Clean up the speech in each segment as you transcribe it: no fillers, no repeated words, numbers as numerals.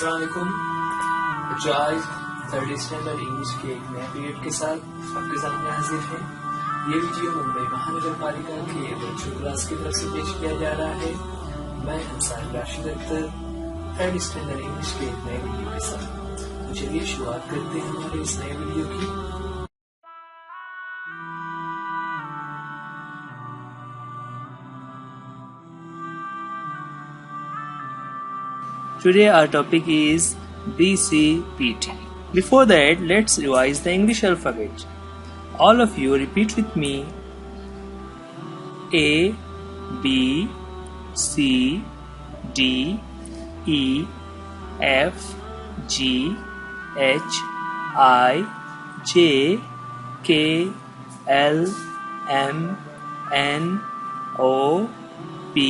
अस्सलाम वालेकुम। जो आज थर्ड स्टैंडर्ड इंग्लिश के एक नए पीरियड के साथ आपके सामने हाजिर है। ये वीडियो मुंबई महानगर पालिका के बच्चों क्लास की तरफ से पेश किया जा रहा है। मैं Ansar Rashid Akhtar third standard English के एक नए वीडियो के साथ। तो चलिए शुरुआत करते हैं हमारे इस नए वीडियो की। Today our topic is BCPT. Before that, let's revise the English alphabet. All of you repeat with me. A, B, C, D, E, F, G, H, I, J, K, L, M, N, O, P,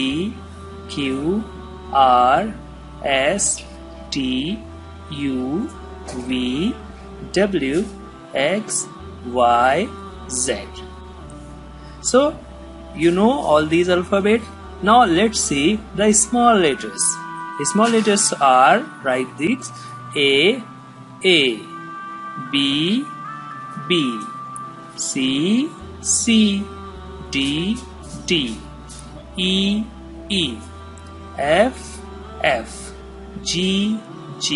Q, R, S, T, U, V, W, X, Y, Z. So, you know all these alphabet. Now let's see the small letters. The small letters are, write this: A, B, B, C, C, D, D, E, E, F, F, G, G,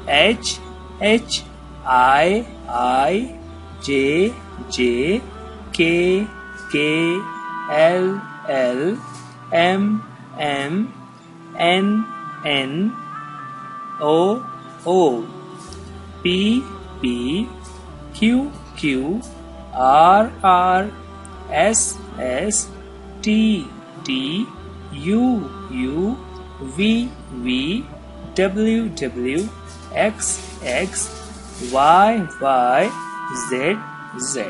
H, H, I, J, J, K, K, L, L, M, M, N, N, O, O, P, P, Q, Q, R, R, S, S, T, T, U, U, V, V, W, W, X, X, Y, Y, Z, Z।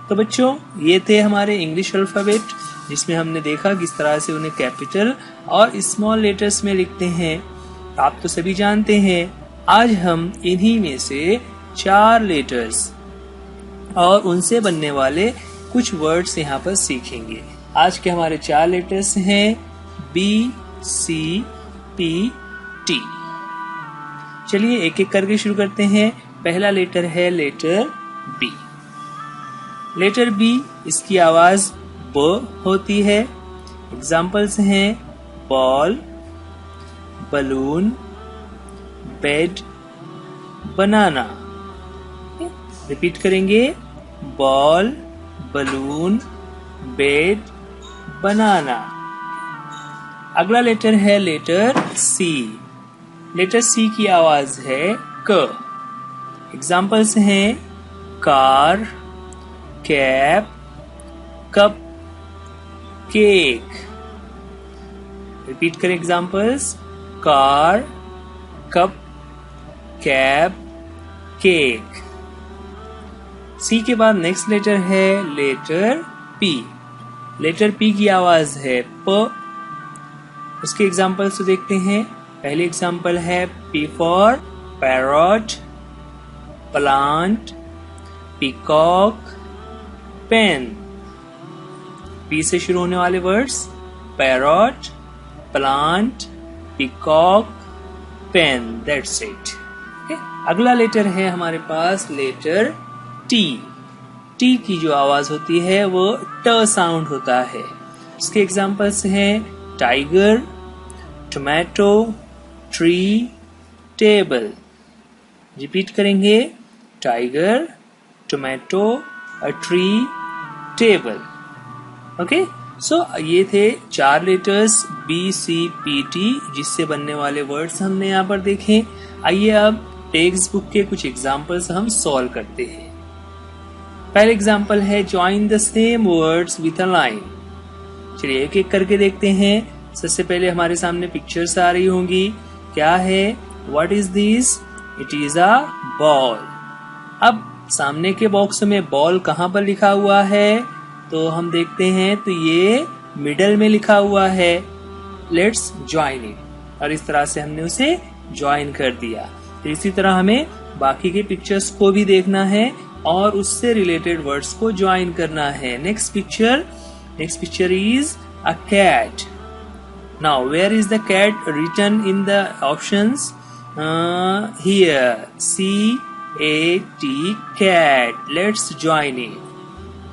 तो बच्चों, ये थे हमारे English alphabet, जिसमें हमने देखा किस तरह से उन्हें कैपिटल और स्मॉल लेटर्स में लिखते हैं। आप तो सभी जानते हैं। आज हम इन्हीं में से 4 लेटर्स और उनसे बनने वाले कुछ वर्ड्स यहाँ पर सीखेंगे। आज के हमारे 4 लेटर्स हैं B, C, P, T। चलिए एक एक करके शुरू करते हैं। पहला लेटर है लेटर B। लेटर B, इसकी आवाज ब होती है। एग्जाम्पल्स हैं बॉल, बलून, बेड, बनाना। रिपीट करेंगे, बॉल, बलून, बेड, बनाना। अगला लेटर है लेटर C। लेटर C की आवाज है क। एग्जाम्पल्स हैं car, cap, cup, cake. Repeat करें examples, car, cup, cap, cake. C के बाद नेक्स्ट लेटर है लेटर P। लेटर P की आवाज है प। उसके एग्जाम्पल्स तो देखते हैं। पहले एग्जाम्पल है P for parrot, plant, peacock, pen. P से शुरू होने वाले words parrot, plant, peacock, pen. That's it. अगला लेटर है हमारे पास लेटर T। T की जो आवाज होती है वो ट साउंड होता है। उसके एग्जाम्पल्स हैं tiger, tomato, tree, table. Repeat करेंगे, tiger, tomato, uh tree, table. Okay, so ये थे 4 letters B, C, P, T, जिससे बनने वाले वर्ड्स हमने यहाँ पर देखे। आइए अब टेक्स्ट बुक के कुछ एग्जाम्पल्स हम सॉल्व करते हैं। पहला एग्जाम्पल है join the same words with a line. चलिए एक एक करके देखते हैं। सबसे पहले हमारे सामने पिक्चर्स आ रही होंगी। क्या है? What is this? It is a ball. अब सामने के बॉक्स में बॉल कहाँ पर लिखा हुआ है तो हम देखते हैं तो ये मिडल में लिखा हुआ है। Let's join it. और इस तरह से हमने उसे ज्वाइन कर दिया। तो इसी तरह हमें बाकी के पिक्चर्स को भी देखना है और उससे रिलेटेड वर्ड्स को ज्वाइन करना है। Next picture is a cat. Now, where is the cat written in the options? Here, C-A-T, cat. Let's join it.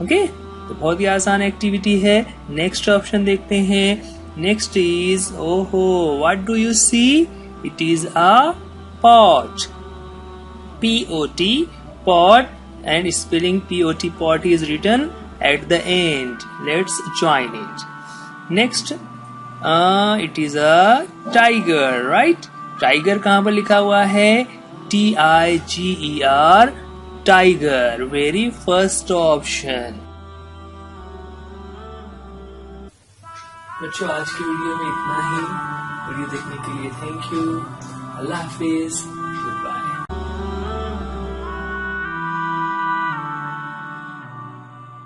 Okay? तो बहुत ही आसान एक्टिविटी है. नेक्स्ट ऑप्शन देखते हैं. नेक्स्ट इज, ओहो, what do you see? It is a pot. P-O-T, pot, and spelling P-O-T, pot is written at the end. Let's join it. Next, it is a tiger, right? Tiger कहाँ पर लिखा हुआ है? T-I-G-E-R, tiger. Very first option. बच्चों, आज की video में इतना ही. वीडियो देखने के लिए थैंक यू. Allah Hafiz.